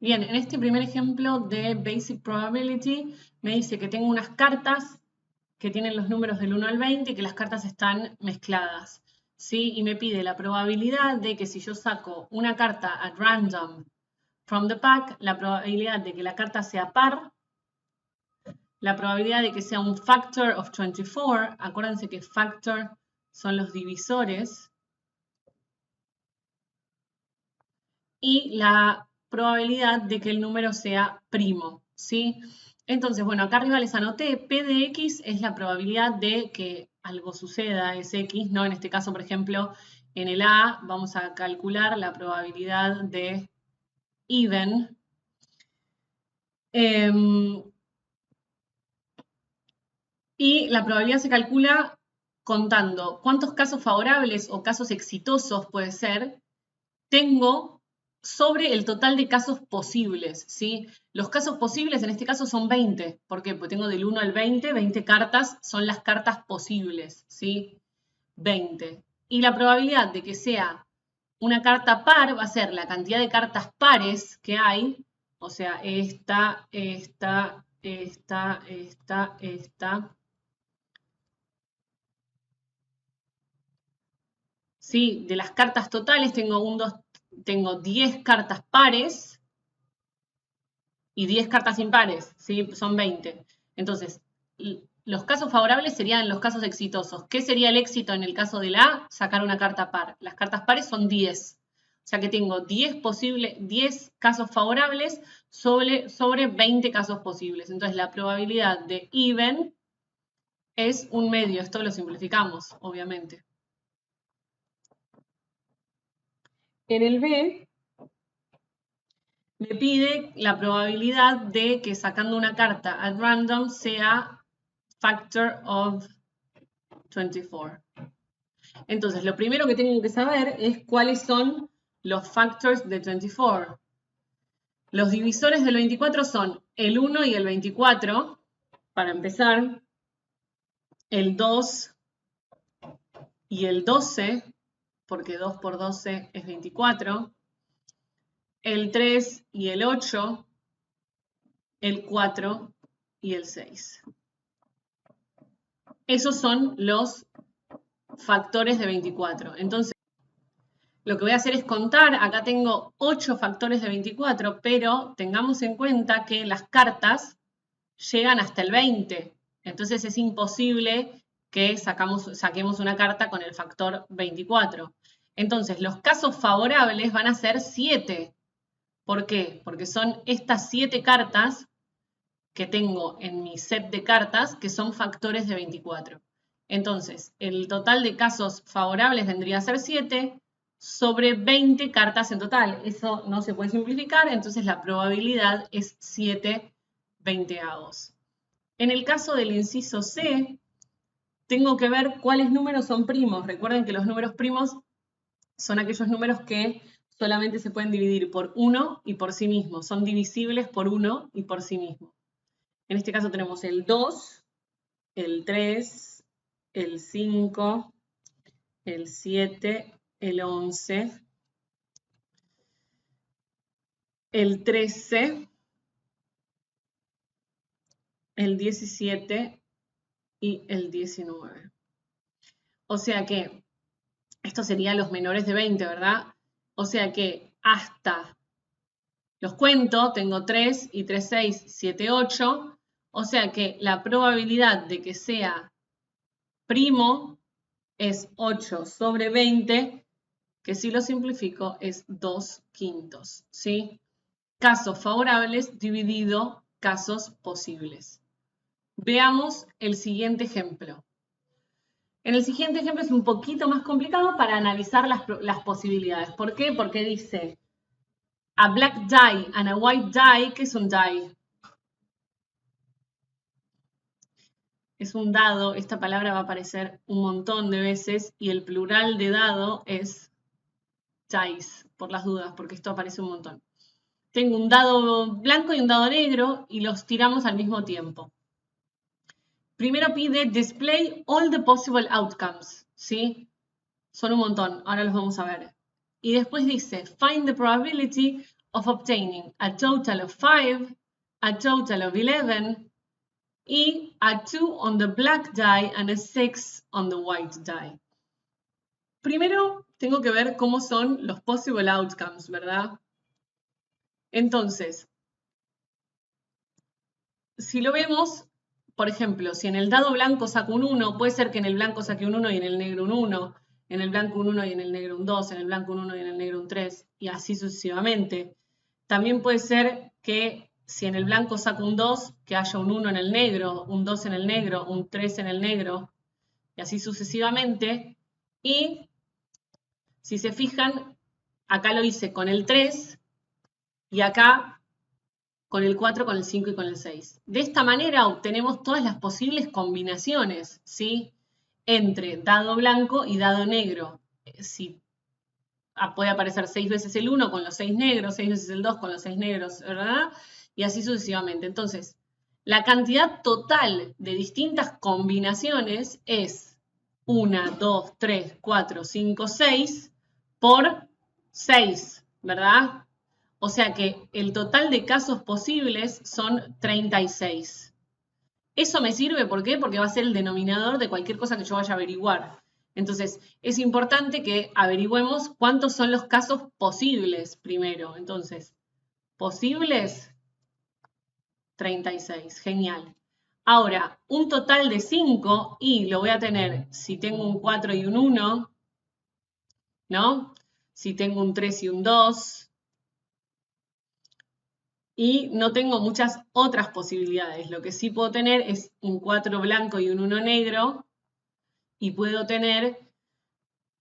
Bien, en este primer ejemplo de Basic Probability me dice que tengo unas cartas que tienen los números del 1 al 20 y que las cartas están mezcladas, ¿sí? Y me pide la probabilidad de que si yo saco una carta at random from the pack, la probabilidad de que la carta sea par, la probabilidad de que sea un factor of 24, acuérdense que factor son los divisores, y la probabilidad de que el número sea primo, ¿sí? Entonces, bueno, acá arriba les anoté, P de X es la probabilidad de que algo suceda, es X, ¿no? En este caso, por ejemplo, en el A vamos a calcular la probabilidad de even. Y la probabilidad se calcula contando cuántos casos favorables o casos exitosos puede ser tengo sobre el total de casos posibles, ¿sí? Los casos posibles en este caso son 20. ¿Por qué? Porque tengo del 1 al 20, 20 cartas son las cartas posibles, ¿sí? 20. Y la probabilidad de que sea una carta par va a ser la cantidad de cartas pares que hay, o sea, esta, ¿sí? De las cartas totales tengo 10 cartas pares y 10 cartas impares, ¿sí? Son 20. Entonces, los casos favorables serían los casos exitosos. ¿Qué sería el éxito en el caso de la A? Sacar una carta par. Las cartas pares son 10. O sea que tengo 10 casos favorables sobre 20 casos posibles. Entonces, la probabilidad de even es un medio. Esto lo simplificamos, obviamente. En el B, me pide la probabilidad de que sacando una carta at random sea factor of 24. Entonces, lo primero que tengo que saber es cuáles son los factors de 24. Los divisores del 24 son el 1 y el 24, para empezar, el 2 y el 12, porque 2 por 12 es 24, el 3 y el 8, el 4 y el 6. Esos son los factores de 24. Entonces, lo que voy a hacer es contar, acá tengo 8 factores de 24, pero tengamos en cuenta que las cartas llegan hasta el 20. Entonces es imposible que saquemos una carta con el factor 24. Entonces, los casos favorables van a ser 7. ¿Por qué? Porque son estas 7 cartas que tengo en mi set de cartas que son factores de 24. Entonces, el total de casos favorables vendría a ser 7 sobre 20 cartas en total. Eso no se puede simplificar, entonces la probabilidad es 7 veinteavos. En el caso del inciso C, tengo que ver cuáles números son primos. Recuerden que los números primos son aquellos números que solamente se pueden dividir por 1 y por sí mismos. Son divisibles por 1 y por sí mismos. En este caso tenemos el 2, el 3, el 5, el 7, el 11, el 13, el 17 y el 19. O sea que estos serían los menores de 20, ¿verdad? O sea que hasta los cuento, tengo 3 y 3, 6, 7, 8. O sea que la probabilidad de que sea primo es 8 sobre 20, que si lo simplifico es 2/5, ¿sí? Casos favorables dividido casos posibles. Veamos el siguiente ejemplo. En el siguiente ejemplo es un poquito más complicado para analizar las posibilidades. ¿Por qué? Porque dice a black die and a white die. ¿Qué es un die? Es un dado. Esta palabra va a aparecer un montón de veces y el plural de dado es dice, por las dudas, porque esto aparece un montón. Tengo un dado blanco y un dado negro y los tiramos al mismo tiempo. Primero pide display all the possible outcomes, ¿sí? Son un montón, ahora los vamos a ver. Y después dice find the probability of obtaining a total of 5, a total of 11, y a 2 on the black die and a 6 on the white die. Primero tengo que ver cómo son los possible outcomes, ¿verdad? Entonces, si lo vemos, por ejemplo, si en el dado blanco saco un 1, puede ser que en el blanco saque un 1 y en el negro un 1, en el blanco un 1 y en el negro un 2, en el blanco un 1 y en el negro un 3, y así sucesivamente. También puede ser que si en el blanco saco un 2, que haya un 1 en el negro, un 2 en el negro, un 3 en el negro, y así sucesivamente. Y si se fijan, acá lo hice con el 3 y acá con el 4, con el 5 y con el 6. De esta manera obtenemos todas las posibles combinaciones, ¿sí? Entre dado blanco y dado negro. Si puede aparecer 6 veces el 1 con los 6 negros, 6 veces el 2 con los 6 negros, ¿verdad? Y así sucesivamente. Entonces, la cantidad total de distintas combinaciones es 1, 2, 3, 4, 5, 6 por 6, ¿verdad? O sea que el total de casos posibles son 36. Eso me sirve, ¿por qué? Porque va a ser el denominador de cualquier cosa que yo vaya a averiguar. Entonces, es importante que averigüemos cuántos son los casos posibles primero. Entonces, posibles, 36. Genial. Ahora, un total de 5 y lo voy a tener si tengo un 4 y un 1, ¿no? Si tengo un 3 y un 2. Y no tengo muchas otras posibilidades. Lo que sí puedo tener es un 4 blanco y un 1 negro. Y puedo tener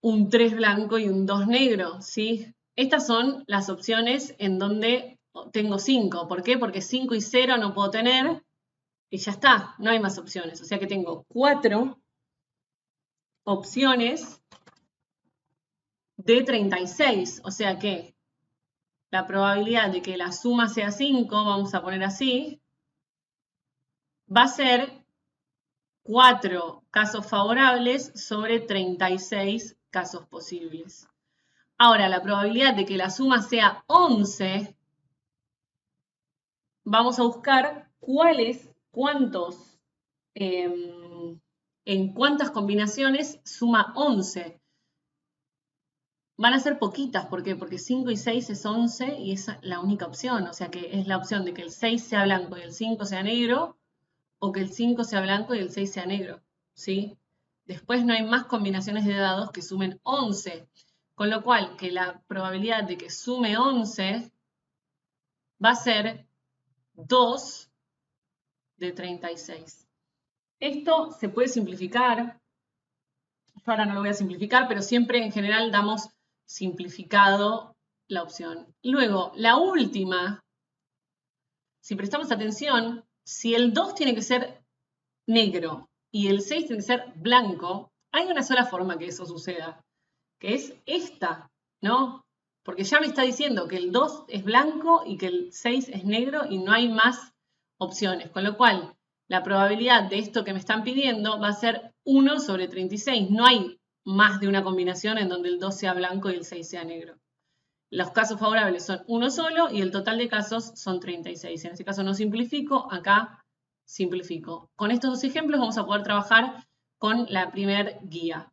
un 3 blanco y un 2 negro, ¿sí? Estas son las opciones en donde tengo 5. ¿Por qué? Porque 5 y 0 no puedo tener. Y ya está, no hay más opciones. O sea que tengo 4 opciones de 36. O sea que la probabilidad de que la suma sea 5, vamos a poner así, va a ser 4 casos favorables sobre 36 casos posibles. Ahora, la probabilidad de que la suma sea 11, vamos a buscar en cuántas combinaciones suma 11. Van a ser poquitas, ¿por qué? Porque 5 y 6 es 11 y es la única opción. O sea que es la opción de que el 6 sea blanco y el 5 sea negro, o que el 5 sea blanco y el 6 sea negro, ¿sí? Después no hay más combinaciones de dados que sumen 11, con lo cual que la probabilidad de que sume 11 va a ser 2 de 36. Esto se puede simplificar. Yo ahora no lo voy a simplificar, pero siempre en general damos simplificado la opción. Luego, la última, si prestamos atención, si el 2 tiene que ser negro y el 6 tiene que ser blanco, hay una sola forma que eso suceda, que es esta, ¿no? Porque ya me está diciendo que el 2 es blanco y que el 6 es negro y no hay más opciones, con lo cual la probabilidad de esto que me están pidiendo va a ser 1 sobre 36. No hay más de una combinación en donde el 2 sea blanco y el 6 sea negro. Los casos favorables son uno solo y el total de casos son 36. En este caso no simplifico, acá simplifico. Con estos dos ejemplos vamos a poder trabajar con la primer guía.